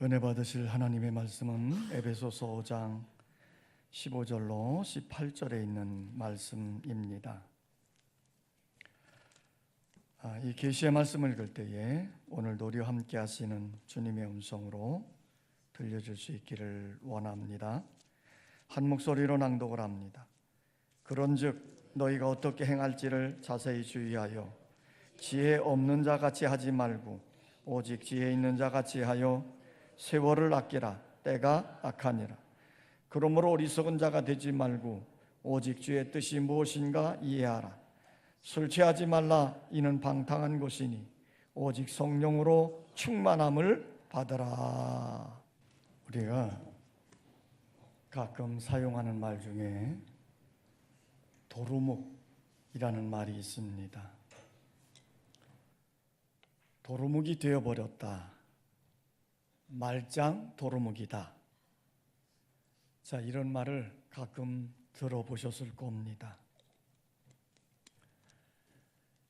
은혜 받으실 하나님의 말씀은 에베소서 5장 15절로 18절에 있는 말씀입니다. 이 계시의 말씀을 읽을 때에 오늘도 우리와 함께 하시는 주님의 음성으로 들려줄 수 있기를 원합니다. 한 목소리로 낭독을 합니다. 그런즉 너희가 어떻게 행할지를 자세히 주의하여 지혜 없는 자 같이 하지 말고 오직 지혜 있는 자 같이 하여 세월을 아끼라. 때가 악하니라. 그러므로 어리석은 자가 되지 말고 오직 주의 뜻이 무엇인가 이해하라. 술 취하지 말라. 이는 방탕한 것이니 오직 성령으로 충만함을 받으라. 우리가 가끔 사용하는 말 중에 도루묵이라는 말이 있습니다. 도루묵이 되어버렸다. 말짱 도루묵이다. 자, 이런 말을 가끔 들어보셨을 겁니다.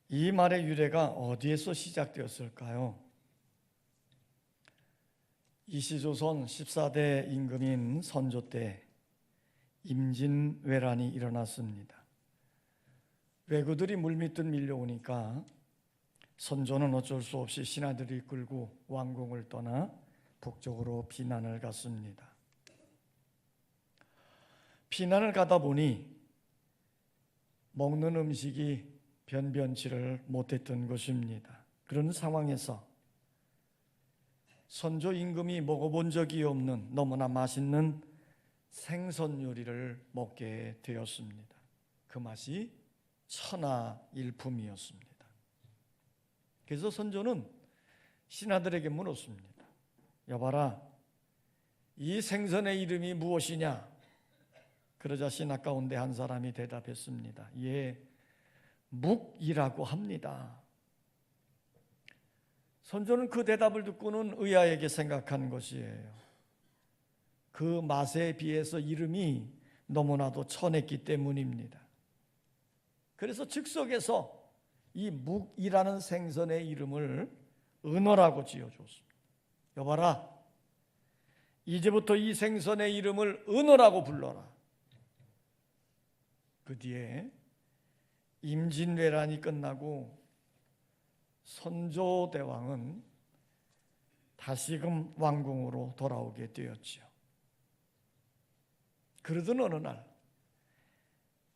이 말의 유래가 어디에서 시작되었을까요? 이시조선 14대 임금인 선조 때 임진왜란이 일어났습니다. 왜구들이 물밀듯 밀려오니까 선조는 어쩔 수 없이 신하들을 이끌고 왕궁을 떠나 북쪽으로 피난을 갔습니다. 피난을 가다 보니 먹는 음식이 변변치를 못했던 것입니다. 그런 상황에서 선조 임금이 먹어본 적이 없는 너무나 맛있는 생선 요리를 먹게 되었습니다. 그 맛이 천하일품이었습니다. 그래서 선조는 신하들에게 물었습니다. 여봐라, 이 생선의 이름이 무엇이냐? 그러자 신하 가운데 한 사람이 대답했습니다. 예, 묵이라고 합니다. 선조는 그 대답을 듣고는 의아하게 생각한 것이에요. 그 맛에 비해서 이름이 너무나도 천했기 때문입니다. 그래서 즉석에서 이 묵이라는 생선의 이름을 은어라고 지어줬습니다. 여봐라, 이제부터 이 생선의 이름을 은어라고 불러라. 그 뒤에 임진왜란이 끝나고 선조대왕은 다시금 왕궁으로 돌아오게 되었지요. 그러던 어느 날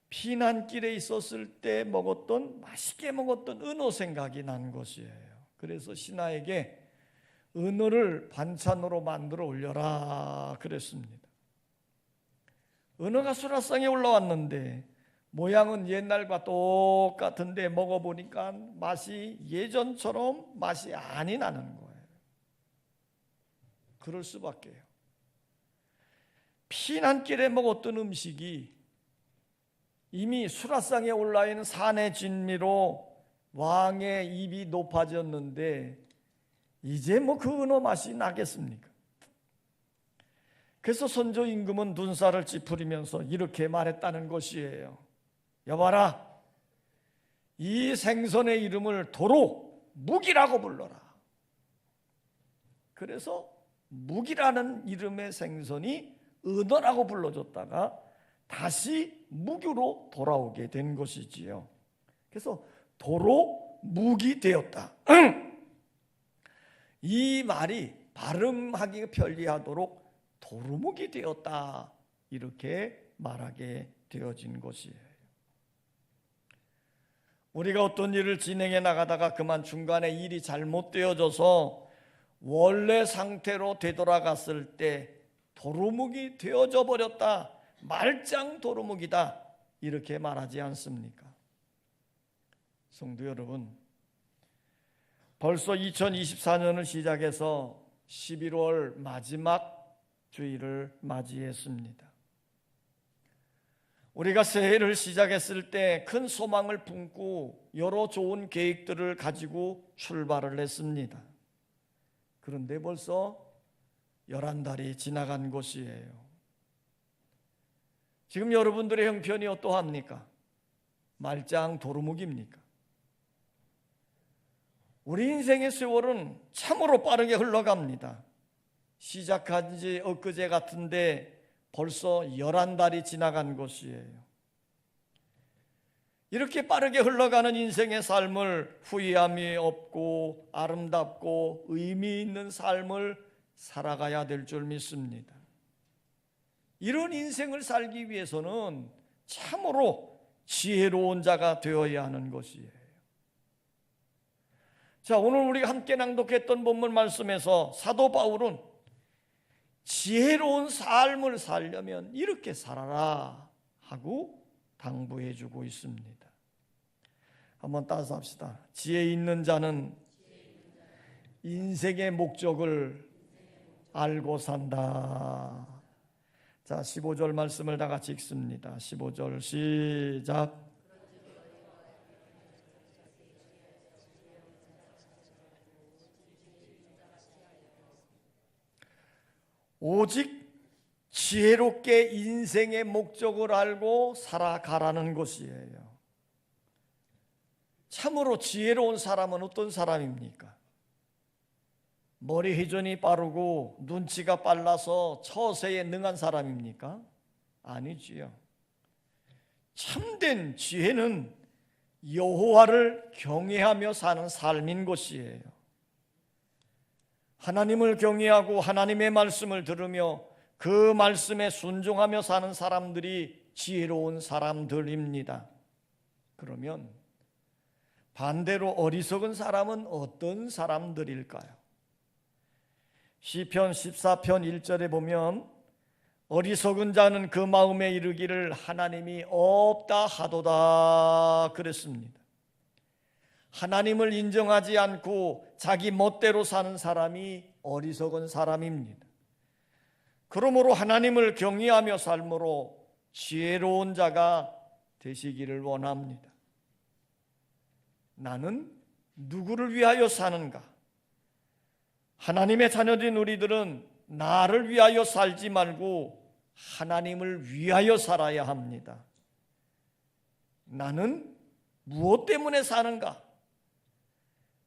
피난길에 있었을 때 맛있게 먹었던 은어 생각이 난 것이에요. 그래서 신하에게 은어를 반찬으로 만들어 올려라 그랬습니다. 은어가 수라상에 올라왔는데 모양은 옛날과 똑같은데 먹어보니까 맛이 예전처럼 맛이 아니 나는 거예요. 그럴 수밖에요. 피난길에 먹었던 음식이 이미 수라상에 올라있는 산의 진미로 왕의 입이 높아졌는데 이제 그 은어 맛이 나겠습니까? 그래서 선조 임금은 눈살을 찌푸리면서 이렇게 말했다는 것이에요. 여봐라, 이 생선의 이름을 도로 묵이라고 불러라. 그래서 묵이라는 이름의 생선이 은어라고 불러줬다가 다시 묵으로 돌아오게 된 것이지요. 그래서 도로 묵이 되었다. 이 말이 발음하기가 편리하도록 도루묵이 되었다, 이렇게 말하게 되어진 것이에요. 우리가 어떤 일을 진행해 나가다가 그만 중간에 일이 잘못되어져서 원래 상태로 되돌아갔을 때 도루묵이 되어져 버렸다, 말짱 도루묵이다, 이렇게 말하지 않습니까? 성도 여러분, 벌써 2024년을 시작해서 11월 마지막 주일을 맞이했습니다. 우리가 새해를 시작했을 때 큰 소망을 품고 여러 좋은 계획들을 가지고 출발을 했습니다. 그런데 벌써 11달이 지나간 것이에요. 지금 여러분들의 형편이 어떠합니까? 말짱 도루묵입니까? 우리 인생의 세월은 참으로 빠르게 흘러갑니다. 시작한 지 엊그제 같은데 벌써 11달이 지나간 것이에요. 이렇게 빠르게 흘러가는 인생의 삶을 후회함이 없고 아름답고 의미 있는 삶을 살아가야 될 줄 믿습니다. 이런 인생을 살기 위해서는 참으로 지혜로운 자가 되어야 하는 것이에요. 자, 오늘 우리가 함께 낭독했던 본문 말씀에서 사도 바울은 지혜로운 삶을 살려면 이렇게 살아라 하고 당부해 주고 있습니다. 한번 따라서 합시다. 지혜 있는 자는 인생의 목적을 알고 산다. 자, 15절 말씀을 다 같이 읽습니다. 15절 시작. 오직 지혜롭게 인생의 목적을 알고 살아가라는 것이에요. 참으로 지혜로운 사람은 어떤 사람입니까? 머리 회전이 빠르고 눈치가 빨라서 처세에 능한 사람입니까? 아니지요. 참된 지혜는 여호와를 경외하며 사는 삶인 것이에요. 하나님을 경외하고 하나님의 말씀을 들으며 그 말씀에 순종하며 사는 사람들이 지혜로운 사람들입니다. 그러면 반대로 어리석은 사람은 어떤 사람들일까요? 시편 14편 1절에 보면 어리석은 자는 그 마음에 이르기를 하나님이 없다 하도다 그랬습니다. 하나님을 인정하지 않고 자기 멋대로 사는 사람이 어리석은 사람입니다. 그러므로 하나님을 경외하며 삶으로 지혜로운 자가 되시기를 원합니다. 나는 누구를 위하여 사는가? 하나님의 자녀된 우리들은 나를 위하여 살지 말고 하나님을 위하여 살아야 합니다. 나는 무엇 때문에 사는가?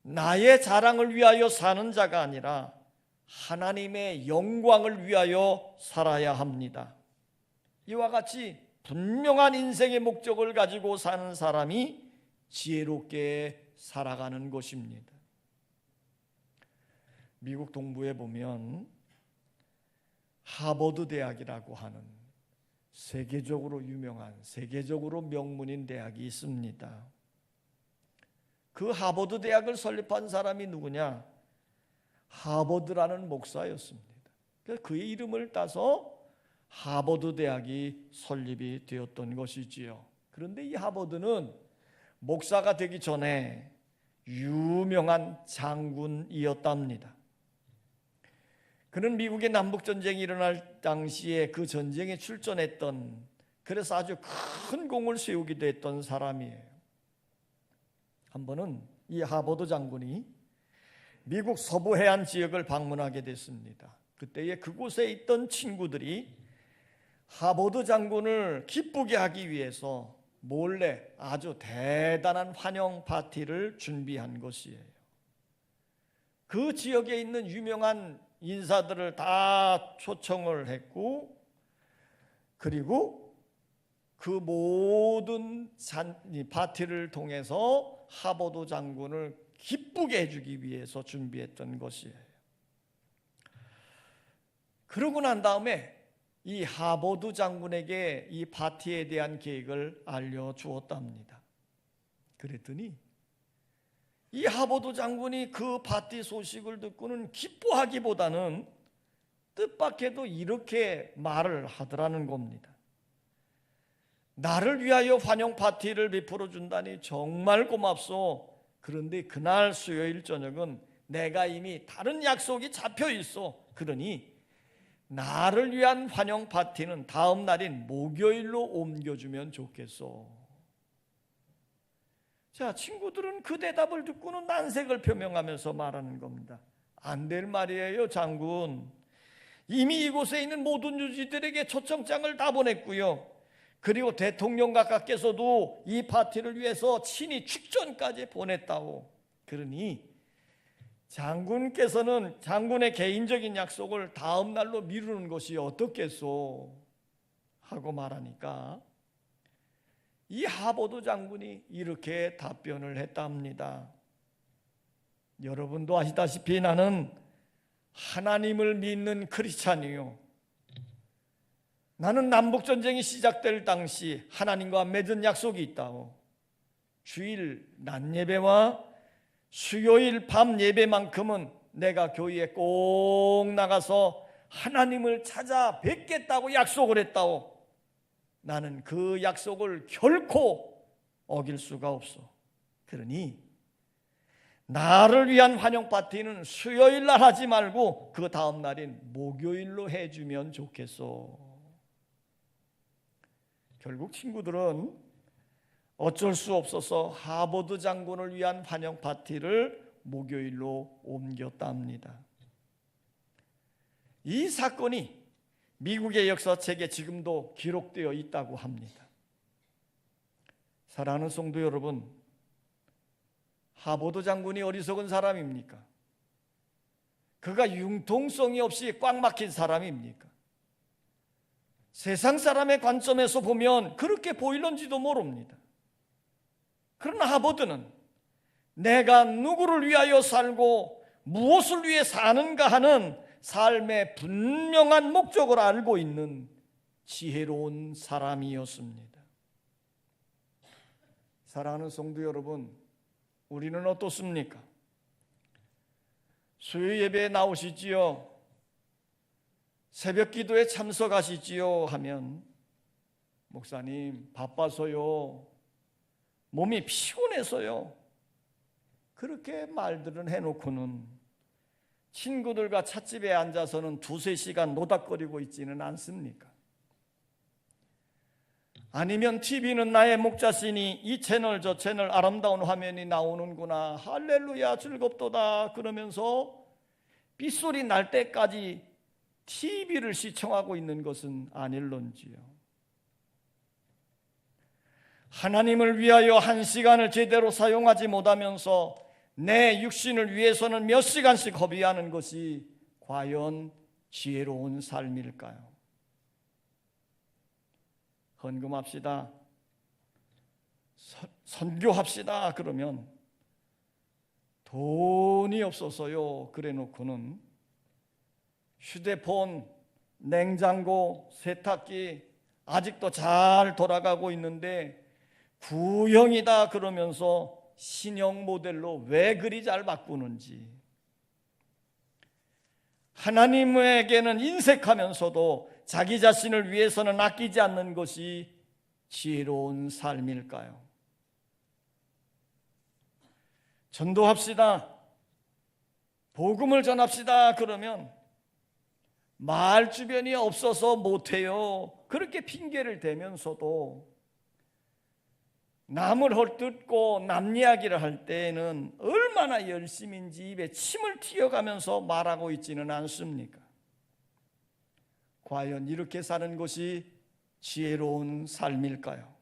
나의 자랑을 위하여 사는 자가 아니라 하나님의 영광을 위하여 살아야 합니다. 이와 같이 분명한 인생의 목적을 가지고 사는 사람이 지혜롭게 살아가는 것입니다. 미국 동부에 보면 하버드 대학이라고 하는 세계적으로 유명한, 세계적으로 명문인 대학이 있습니다. 그 하버드 대학을 설립한 사람이 누구냐? 하버드라는 목사였습니다. 그래서 그의 이름을 따서 하버드 대학이 설립이 되었던 것이지요. 그런데 이 하버드는 목사가 되기 전에 유명한 장군이었답니다. 그는 미국의 남북전쟁이 일어날 당시에 그 전쟁에 출전했던, 그래서 아주 큰 공을 세우기도 했던 사람이에요. 한 번은 이 하버드 장군이 미국 서부 해안 지역을 방문하게 됐습니다. 그때에 그곳에 있던 친구들이 하버드 장군을 기쁘게 하기 위해서 몰래 아주 대단한 환영 파티를 준비한 것이에요. 그 지역에 있는 유명한 인사들을 다 초청을 했고, 그리고 그 모든 파티를 통해서 하버드 장군을 기쁘게 해주기 위해서 준비했던 것이에요. 그러고 난 다음에 이 하버드 장군에게 이 파티에 대한 계획을 알려주었답니다. 그랬더니 이 하버드 장군이 그 파티 소식을 듣고는 기뻐하기보다는 뜻밖에도 이렇게 말을 하더라는 겁니다. 나를 위하여 환영 파티를 베풀어 준다니 정말 고맙소. 그런데 그날 수요일 저녁은 내가 이미 다른 약속이 잡혀 있어. 그러니 나를 위한 환영 파티는 다음 날인 목요일로 옮겨주면 좋겠소. 자, 친구들은 그 대답을 듣고는 난색을 표명하면서 말하는 겁니다. 안 될 말이에요, 장군. 이미 이곳에 있는 모든 유지들에게 초청장을 다 보냈고요. 그리고 대통령 각하께서도 이 파티를 위해서 친히 축전까지 보냈다고. 그러니 장군께서는 장군의 개인적인 약속을 다음 날로 미루는 것이 어떻겠소 하고 말하니까 이 하보드 장군이 이렇게 답변을 했답니다. 여러분도 아시다시피 나는 하나님을 믿는 크리스찬이요, 나는 남북전쟁이 시작될 당시 하나님과 맺은 약속이 있다고 주일 낮 예배와 수요일 밤 예배만큼은 내가 교회에 꼭 나가서 하나님을 찾아 뵙겠다고 약속을 했다고. 나는 그 약속을 결코 어길 수가 없어. 그러니 나를 위한 환영 파티는 수요일 날 하지 말고 그 다음 날인 목요일로 해주면 좋겠어. 결국 친구들은 어쩔 수 없어서 하버드 장군을 위한 환영 파티를 목요일로 옮겼답니다. 이 사건이 미국의 역사책에 지금도 기록되어 있다고 합니다. 사랑하는 성도 여러분, 하버드 장군이 어리석은 사람입니까? 그가 융통성이 없이 꽉 막힌 사람입니까? 세상 사람의 관점에서 보면 그렇게 보일런지도 모릅니다. 그러나 하버드는 내가 누구를 위하여 살고 무엇을 위해 사는가 하는 삶의 분명한 목적을 알고 있는 지혜로운 사람이었습니다. 사랑하는 성도 여러분, 우리는 어떻습니까? 수요 예배에 나오시지요? 새벽 기도에 참석하시지요? 하면 목사님 바빠서요, 몸이 피곤해서요, 그렇게 말들은 해놓고는 친구들과 찻집에 앉아서는 두세 시간 노닥거리고 있지는 않습니까? 아니면 TV는 나의 목자신이 이 채널 저 채널 아름다운 화면이 나오는구나, 할렐루야 즐겁도다 그러면서 빗소리 날 때까지 TV를 시청하고 있는 것은 아닐런지요. 하나님을 위하여 한 시간을 제대로 사용하지 못하면서 내 육신을 위해서는 몇 시간씩 허비하는 것이 과연 지혜로운 삶일까요? 헌금합시다, 선교합시다 그러면 돈이 없어서요 그래 놓고는 휴대폰, 냉장고, 세탁기 아직도 잘 돌아가고 있는데 구형이다 그러면서 신형 모델로 왜 그리 잘 바꾸는지, 하나님에게는 인색하면서도 자기 자신을 위해서는 아끼지 않는 것이 지혜로운 삶일까요? 전도합시다, 복음을 전합시다 그러면 말 주변이 없어서 못해요 그렇게 핑계를 대면서도 남을 헐뜯고 남 이야기를 할 때에는 얼마나 열심인지 입에 침을 튀어가면서 말하고 있지는 않습니까? 과연 이렇게 사는 것이 지혜로운 삶일까요?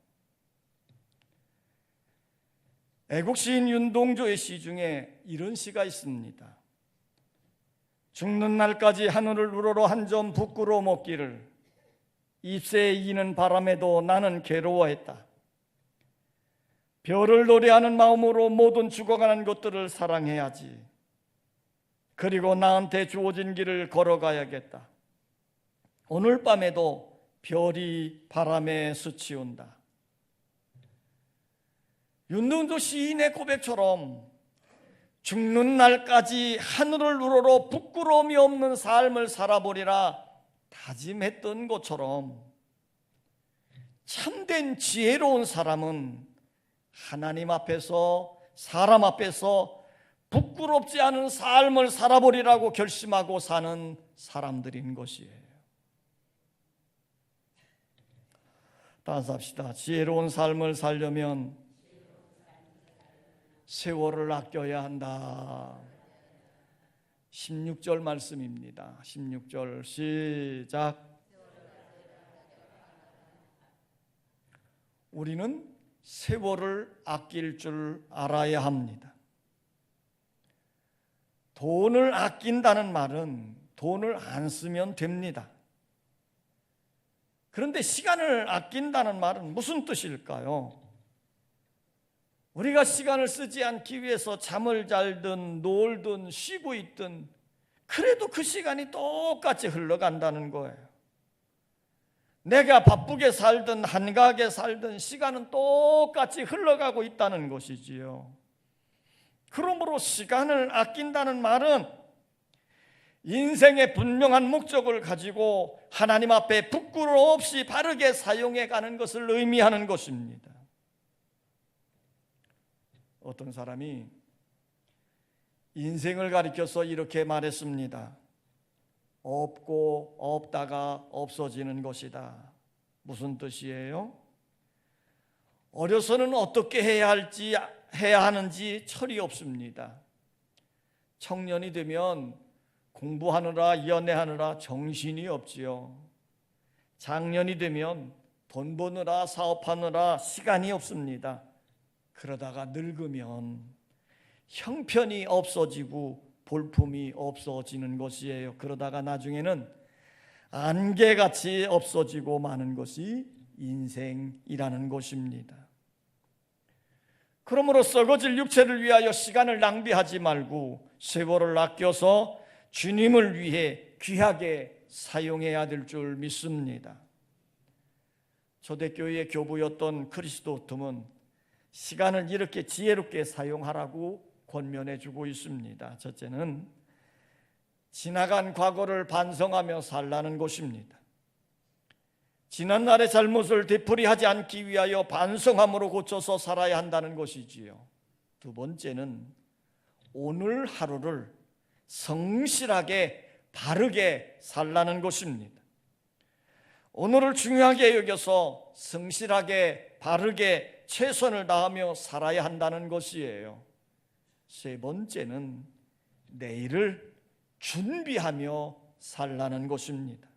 애국 시인 윤동조의 시 중에 이런 시가 있습니다. 죽는 날까지 하늘을 우러러 한 점 부끄러워 먹기를 잎새에 이는 바람에도 나는 괴로워했다. 별을 노래하는 마음으로 모든 죽어가는 것들을 사랑해야지. 그리고 나한테 주어진 길을 걸어가야겠다. 오늘 밤에도 별이 바람에 스치운다. 윤동조 시인의 고백처럼 죽는 날까지 하늘을 우러러 부끄러움이 없는 삶을 살아보리라 다짐했던 것처럼 참된 지혜로운 사람은 하나님 앞에서 사람 앞에서 부끄럽지 않은 삶을 살아보리라고 결심하고 사는 사람들인 것이에요. 따라서 합시다. 지혜로운 삶을 살려면 세월을 아껴야 한다. 16절 말씀입니다. 16절 시작. 우리는 세월을 아낄 줄 알아야 합니다. 돈을 아낀다는 말은 돈을 안 쓰면 됩니다. 그런데 시간을 아낀다는 말은 무슨 뜻일까요? 우리가 시간을 쓰지 않기 위해서 잠을 잘든 놀든 쉬고 있든 그래도 그 시간이 똑같이 흘러간다는 거예요. 내가 바쁘게 살든 한가하게 살든 시간은 똑같이 흘러가고 있다는 것이지요. 그러므로 시간을 아낀다는 말은 인생의 분명한 목적을 가지고 하나님 앞에 부끄러움 없이 바르게 사용해 가는 것을 의미하는 것입니다. 어떤 사람이 인생을 가리켜서 이렇게 말했습니다. 없고 없다가 없어지는 것이다. 무슨 뜻이에요? 어려서는 어떻게 해야 하는지 철이 없습니다. 청년이 되면 공부하느라 연애하느라 정신이 없지요. 장년이 되면 돈 버느라 사업하느라 시간이 없습니다. 그러다가 늙으면 형편이 없어지고 볼품이 없어지는 것이에요. 그러다가 나중에는 안개같이 없어지고 마는 것이 인생이라는 것입니다. 그러므로 썩어질 육체를 위하여 시간을 낭비하지 말고 세월을 아껴서 주님을 위해 귀하게 사용해야 될 줄 믿습니다. 초대교회의 교부였던 크리스도톰은 시간을 이렇게 지혜롭게 사용하라고 권면해 주고 있습니다. 첫째는 지나간 과거를 반성하며 살라는 것입니다. 지난날의 잘못을 되풀이하지 않기 위하여 반성함으로 고쳐서 살아야 한다는 것이지요. 두 번째는 오늘 하루를 성실하게 바르게 살라는 것입니다. 오늘을 중요하게 여겨서 성실하게 바르게 최선을 다하며 살아야 한다는 것이에요. 세 번째는 내일을 준비하며 살라는 것입니다.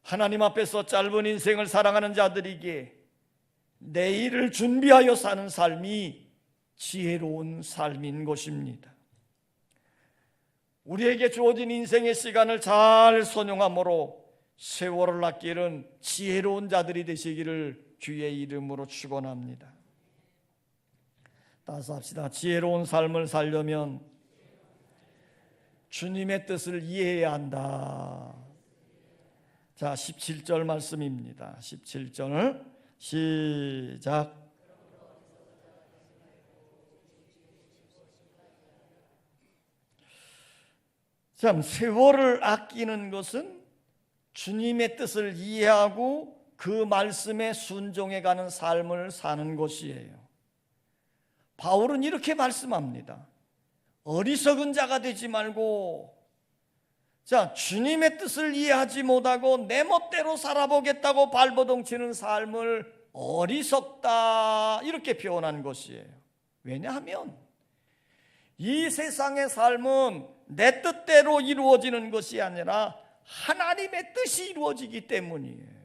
하나님 앞에서 짧은 인생을 살아가는 자들에게 내일을 준비하여 사는 삶이 지혜로운 삶인 것입니다. 우리에게 주어진 인생의 시간을 잘 선용함으로 세월을 아끼는 지혜로운 자들이 되시기를 주의 이름으로 축원합니다. 따라서 합시다. 지혜로운 삶을 살려면 주님의 뜻을 이해해야 한다. 자, 17절 말씀입니다. 17절 시작. 참, 세월을 아끼는 것은 주님의 뜻을 이해하고 그 말씀에 순종해가는 삶을 사는 것이에요. 바울은 이렇게 말씀합니다. 어리석은 자가 되지 말고, 자, 주님의 뜻을 이해하지 못하고 내 멋대로 살아보겠다고 발버둥치는 삶을 어리석다 이렇게 표현한 것이에요. 왜냐하면 이 세상의 삶은 내 뜻대로 이루어지는 것이 아니라 하나님의 뜻이 이루어지기 때문이에요.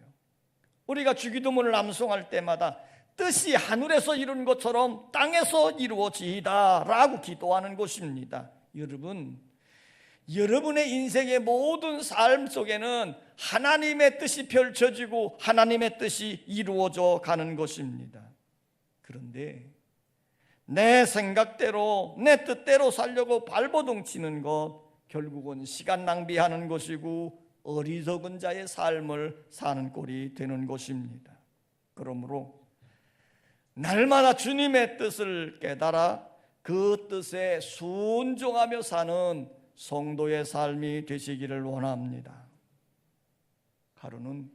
우리가 주기도문을 암송할 때마다 뜻이 하늘에서 이룬 것처럼 땅에서 이루어지이다 라고 기도하는 것입니다. 여러분, 여러분의 인생의 모든 삶 속에는 하나님의 뜻이 펼쳐지고 하나님의 뜻이 이루어져 가는 것입니다. 그런데 내 생각대로 내 뜻대로 살려고 발버둥치는 것, 결국은 시간 낭비하는 것이고 어리석은 자의 삶을 사는 꼴이 되는 것입니다. 그러므로 날마다 주님의 뜻을 깨달아 그 뜻에 순종하며 사는 성도의 삶이 되시기를 원합니다. 하루는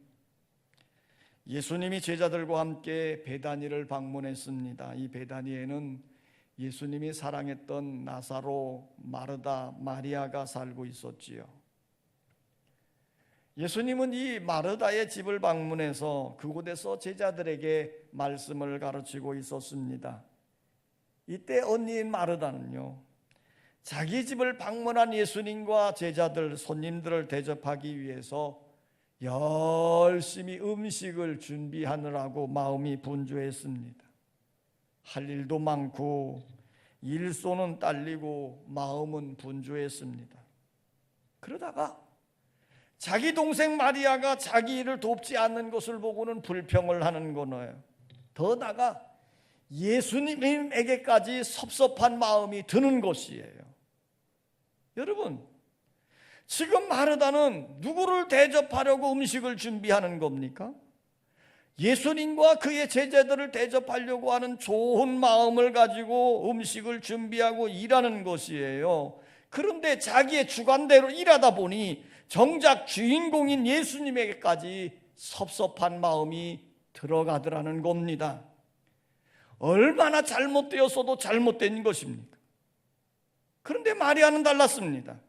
예수님이 제자들과 함께 베다니를 방문했습니다. 이 베다니에는 예수님이 사랑했던 나사로, 마르다, 마리아가 살고 있었지요. 예수님은 이 마르다의 집을 방문해서 그곳에서 제자들에게 말씀을 가르치고 있었습니다. 이때 언니인 마르다는요, 자기 집을 방문한 예수님과 제자들, 손님들을 대접하기 위해서 열심히 음식을 준비하느라고 마음이 분주했습니다. 할 일도 많고 일손은 딸리고 마음은 분주했습니다. 그러다가 자기 동생 마리아가 자기 일을 돕지 않는 것을 보고는 불평을 하는 거예요. 더 나아가 예수님에게까지 섭섭한 마음이 드는 것이에요. 여러분, 지금 마르다는 누구를 대접하려고 음식을 준비하는 겁니까? 예수님과 그의 제자들을 대접하려고 하는 좋은 마음을 가지고 음식을 준비하고 일하는 것이에요. 그런데 자기의 주관대로 일하다 보니 정작 주인공인 예수님에게까지 섭섭한 마음이 들어가더라는 겁니다. 얼마나 잘못되었어도 잘못된 것입니까? 그런데 마리아는 달랐습니다.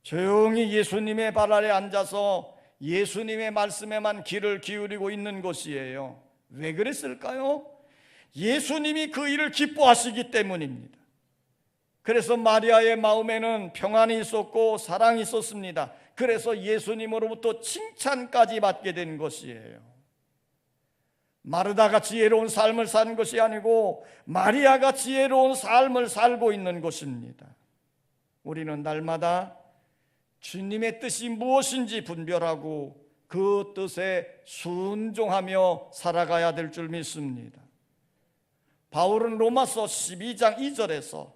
조용히 예수님의 발 아래 앉아서 예수님의 말씀에만 귀를 기울이고 있는 것이에요. 왜 그랬을까요? 예수님이 그 일을 기뻐하시기 때문입니다. 그래서 마리아의 마음에는 평안이 있었고 사랑이 있었습니다. 그래서 예수님으로부터 칭찬까지 받게 된 것이에요. 마르다가 지혜로운 삶을 사는 것이 아니고 마리아가 지혜로운 삶을 살고 있는 것입니다. 우리는 날마다 주님의 뜻이 무엇인지 분별하고 그 뜻에 순종하며 살아가야 될 줄 믿습니다. 바울은 로마서 12장 2절에서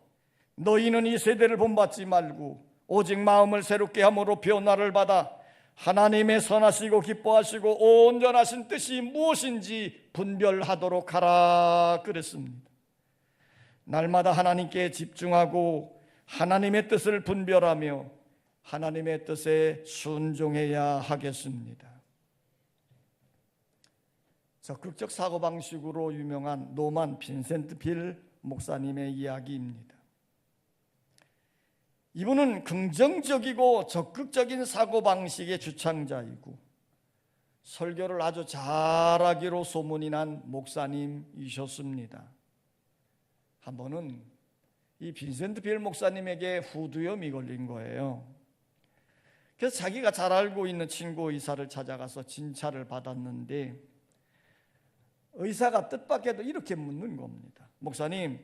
너희는 이 세대를 본받지 말고 오직 마음을 새롭게 함으로 변화를 받아 하나님의 선하시고 기뻐하시고 온전하신 뜻이 무엇인지 분별하도록 하라 그랬습니다. 날마다 하나님께 집중하고 하나님의 뜻을 분별하며 하나님의 뜻에 순종해야 하겠습니다. 적극적 사고방식으로 유명한 노만 빈센트 빌 목사님의 이야기입니다. 이분은 긍정적이고 적극적인 사고방식의 주창자이고 설교를 아주 잘하기로 소문이 난 목사님이셨습니다. 한 번은 이 빈센트 빌 목사님에게 후두염이 걸린 거예요. 그래서 자기가 잘 알고 있는 친구 의사를 찾아가서 진찰을 받았는데 의사가 뜻밖에도 이렇게 묻는 겁니다. 목사님,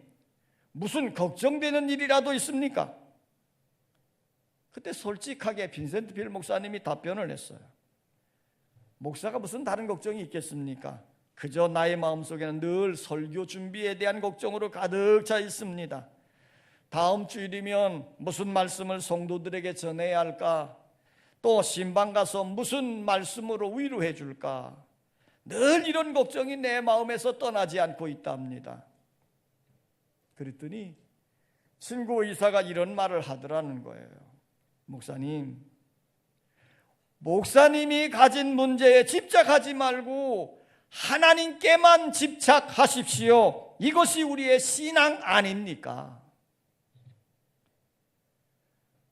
무슨 걱정되는 일이라도 있습니까? 그때 솔직하게 빈센트 빌 목사님이 답변을 했어요. 목사가 무슨 다른 걱정이 있겠습니까? 그저 나의 마음속에는 늘 설교 준비에 대한 걱정으로 가득 차 있습니다. 다음 주일이면 무슨 말씀을 성도들에게 전해야 할까? 또 신방 가서 무슨 말씀으로 위로해 줄까? 늘 이런 걱정이 내 마음에서 떠나지 않고 있답니다. 그랬더니 친구 의사가 이런 말을 하더라는 거예요. 목사님이 가진 문제에 집착하지 말고 하나님께만 집착하십시오. 이것이 우리의 신앙 아닙니까?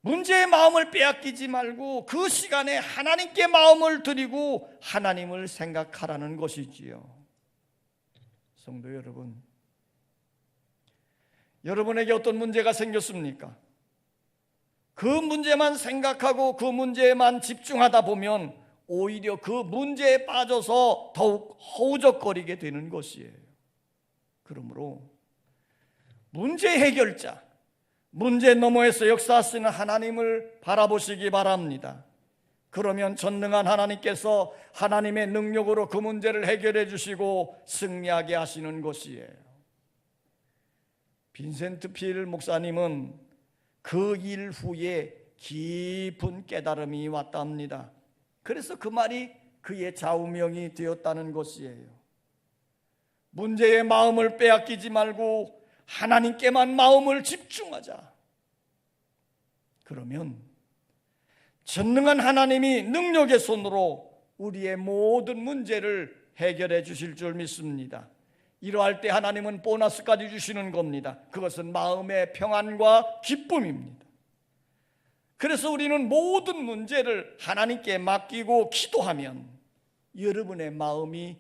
문제의 마음을 빼앗기지 말고 그 시간에 하나님께 마음을 드리고 하나님을 생각하라는 것이지요. 성도 여러분, 여러분에게 어떤 문제가 생겼습니까? 그 문제만 생각하고 그 문제에만 집중하다 보면 오히려 그 문제에 빠져서 더욱 허우적거리게 되는 것이에요. 그러므로 문제 해결자, 문제 너머에서 역사하시는 하나님을 바라보시기 바랍니다. 그러면 전능한 하나님께서 하나님의 능력으로 그 문제를 해결해 주시고 승리하게 하시는 것이에요. 빈센트 필 목사님은 그 일 후에 깊은 깨달음이 왔답니다. 그래서 그 말이 그의 좌우명이 되었다는 것이에요. 문제의 마음을 빼앗기지 말고 하나님께만 마음을 집중하자. 그러면 전능한 하나님이 능력의 손으로 우리의 모든 문제를 해결해 주실 줄 믿습니다. 이러할 때 하나님은 보너스까지 주시는 겁니다. 그것은 마음의 평안과 기쁨입니다. 그래서 우리는 모든 문제를 하나님께 맡기고 기도하면 여러분의 마음이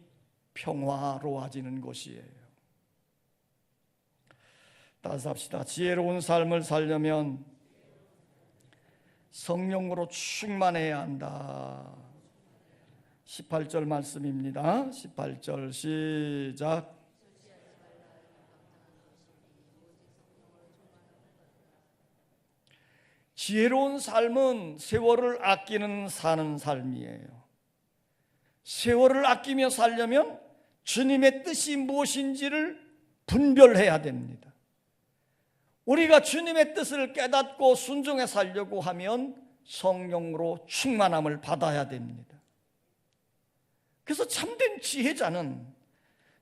평화로워지는 것이에요. 따라서 합시다. 지혜로운 삶을 살려면 성령으로 충만해야 한다. 18절 말씀입니다. 18절 시작. 지혜로운 삶은 세월을 아끼는 사는 삶이에요. 세월을 아끼며 살려면 주님의 뜻이 무엇인지를 분별해야 됩니다. 우리가 주님의 뜻을 깨닫고 순종해 살려고 하면 성령으로 충만함을 받아야 됩니다. 그래서 참된 지혜자는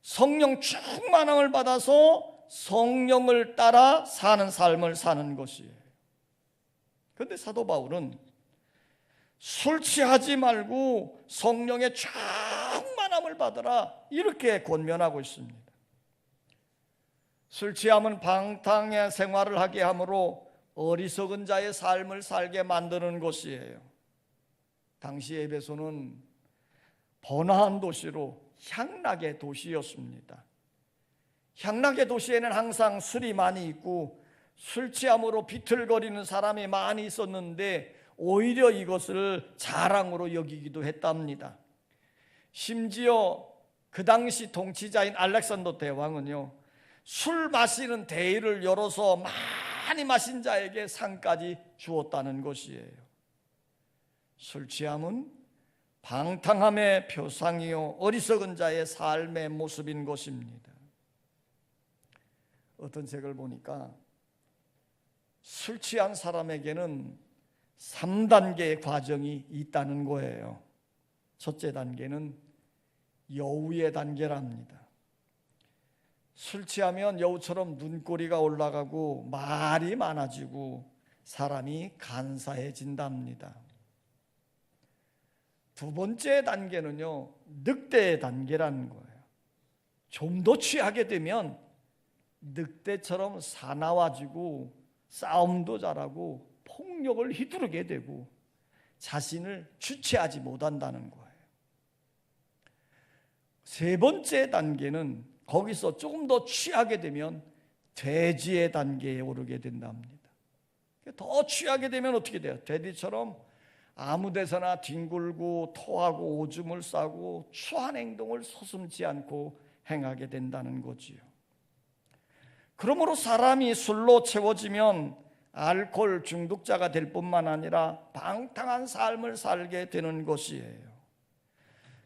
성령 충만함을 받아서 성령을 따라 사는 삶을 사는 것이에요. 그런데 사도 바울은 술 취하지 말고 성령의 충만함을 받으라 이렇게 권면하고 있습니다. 술 취함은 방탕의 생활을 하게 하므로 어리석은 자의 삶을 살게 만드는 것이에요. 당시 에베소는 번화한 도시로 향락의 도시였습니다. 향락의 도시에는 항상 술이 많이 있고 술 취함으로 비틀거리는 사람이 많이 있었는데 오히려 이것을 자랑으로 여기기도 했답니다. 심지어 그 당시 통치자인 알렉산더 대왕은요, 술 마시는 대회를 열어서 많이 마신 자에게 상까지 주었다는 것이에요. 술 취함은 방탕함의 표상이요 어리석은 자의 삶의 모습인 것입니다. 어떤 책을 보니까 술 취한 사람에게는 3단계의 과정이 있다는 거예요. 첫째 단계는 여우의 단계랍니다. 술 취하면 여우처럼 눈꼬리가 올라가고 말이 많아지고 사람이 간사해진답니다. 두 번째 단계는요, 늑대의 단계라는 거예요. 좀 더 취하게 되면 늑대처럼 사나워지고 싸움도 잘하고 폭력을 휘두르게 되고 자신을 주체하지 못한다는 거예요. 세 번째 단계는 거기서 조금 더 취하게 되면 돼지의 단계에 오르게 된답니다. 더 취하게 되면 어떻게 돼요? 돼지처럼 아무 데서나 뒹굴고 토하고 오줌을 싸고 추한 행동을 서슴지 않고 행하게 된다는 거지요. 그러므로 사람이 술로 채워지면 알코올 중독자가 될 뿐만 아니라 방탕한 삶을 살게 되는 것이에요.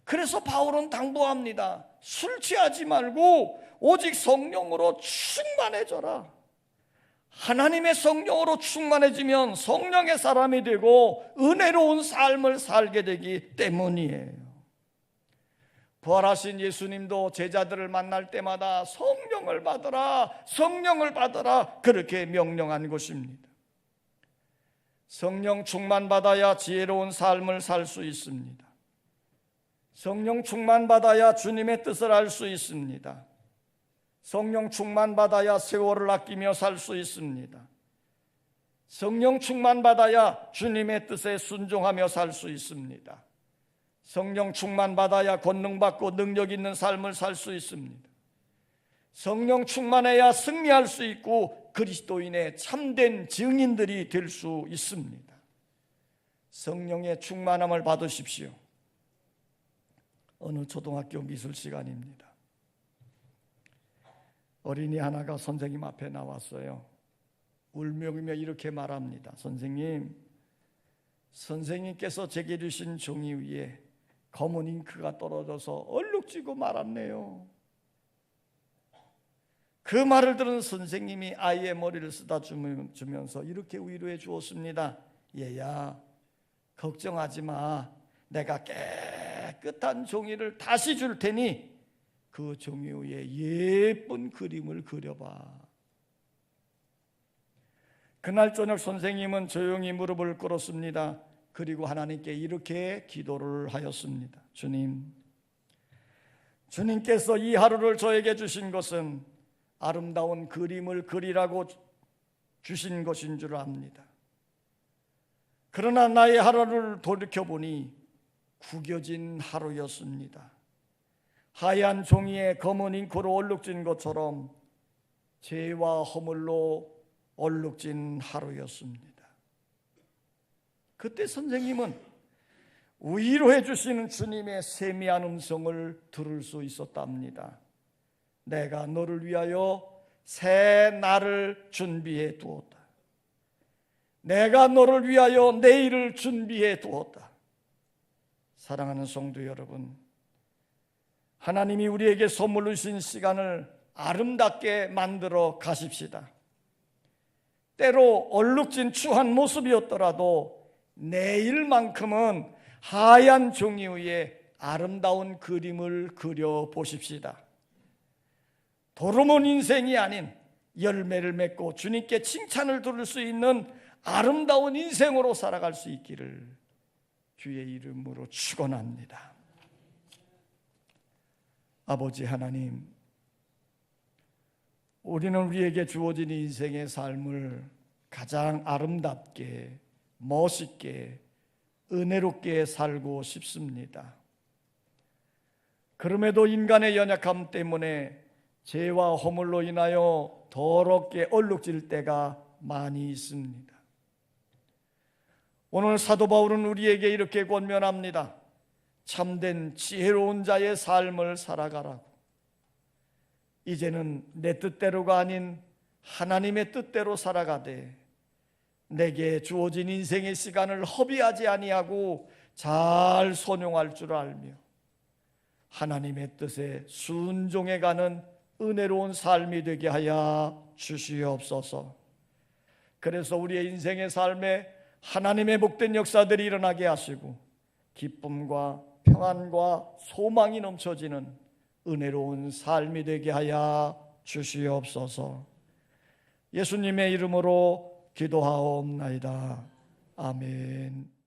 그래서 바울은 당부합니다. 술 취하지 말고 오직 성령으로 충만해져라. 하나님의 성령으로 충만해지면 성령의 사람이 되고 은혜로운 삶을 살게 되기 때문이에요. 부활하신 예수님도 제자들을 만날 때마다 성령을 받으라, 성령을 받으라 그렇게 명령한 것입니다. 성령 충만받아야 지혜로운 삶을 살 수 있습니다. 성령 충만받아야 주님의 뜻을 알 수 있습니다. 성령 충만받아야 세월을 아끼며 살 수 있습니다. 성령 충만받아야 주님의 뜻에 순종하며 살 수 있습니다. 성령 충만받아야 권능받고 능력 있는 삶을 살 수 있습니다. 성령 충만해야 승리할 수 있고 그리스도인의 참된 증인들이 될 수 있습니다. 성령의 충만함을 받으십시오. 어느 초등학교 미술 시간입니다. 어린이 하나가 선생님 앞에 나왔어요. 울먹이며 이렇게 말합니다. 선생님께서 제게 주신 종이 위에 검은 잉크가 떨어져서 얼룩지고 말았네요. 그 말을 들은 선생님이 아이의 머리를 쓰다주면서 이렇게 위로해 주었습니다. 얘야, 걱정하지 마. 내가 깨끗한 종이를 다시 줄 테니 그 종이 위에 예쁜 그림을 그려봐. 그날 저녁 선생님은 조용히 무릎을 꿇었습니다. 그리고 하나님께 이렇게 기도를 하였습니다. 주님께서 이 하루를 저에게 주신 것은 아름다운 그림을 그리라고 주신 것인 줄 압니다. 그러나 나의 하루를 돌이켜보니 구겨진 하루였습니다. 하얀 종이에 검은 잉크로 얼룩진 것처럼 죄와 허물로 얼룩진 하루였습니다. 그때 선생님은 위로해 주시는 주님의 세미한 음성을 들을 수 있었답니다. 내가 너를 위하여 새 날을 준비해 두었다. 내가 너를 위하여 내일을 준비해 두었다. 사랑하는 성도 여러분, 하나님이 우리에게 선물로 주신 시간을 아름답게 만들어 가십시다. 때로 얼룩진 추한 모습이었더라도 내일만큼은 하얀 종이 위에 아름다운 그림을 그려 보십시다. 도루묵 인생이 아닌 열매를 맺고 주님께 칭찬을 들을 수 있는 아름다운 인생으로 살아갈 수 있기를 주의 이름으로 축원합니다. 아버지 하나님, 우리는 우리에게 주어진 인생의 삶을 가장 아름답게, 멋있게, 은혜롭게 살고 싶습니다. 그럼에도 인간의 연약함 때문에 죄와 허물로 인하여 더럽게 얼룩질 때가 많이 있습니다. 오늘 사도 바울은 우리에게 이렇게 권면합니다. 참된 지혜로운 자의 삶을 살아가라고. 이제는 내 뜻대로가 아닌 하나님의 뜻대로 살아가되 내게 주어진 인생의 시간을 허비하지 아니하고 잘 선용할 줄 알며 하나님의 뜻에 순종해가는 은혜로운 삶이 되게 하여 주시옵소서. 그래서 우리의 인생의 삶에 하나님의 복된 역사들이 일어나게 하시고 기쁨과 평안과 소망이 넘쳐지는 은혜로운 삶이 되게 하여 주시옵소서. 예수님의 이름으로 기도하옵나이다. 아멘.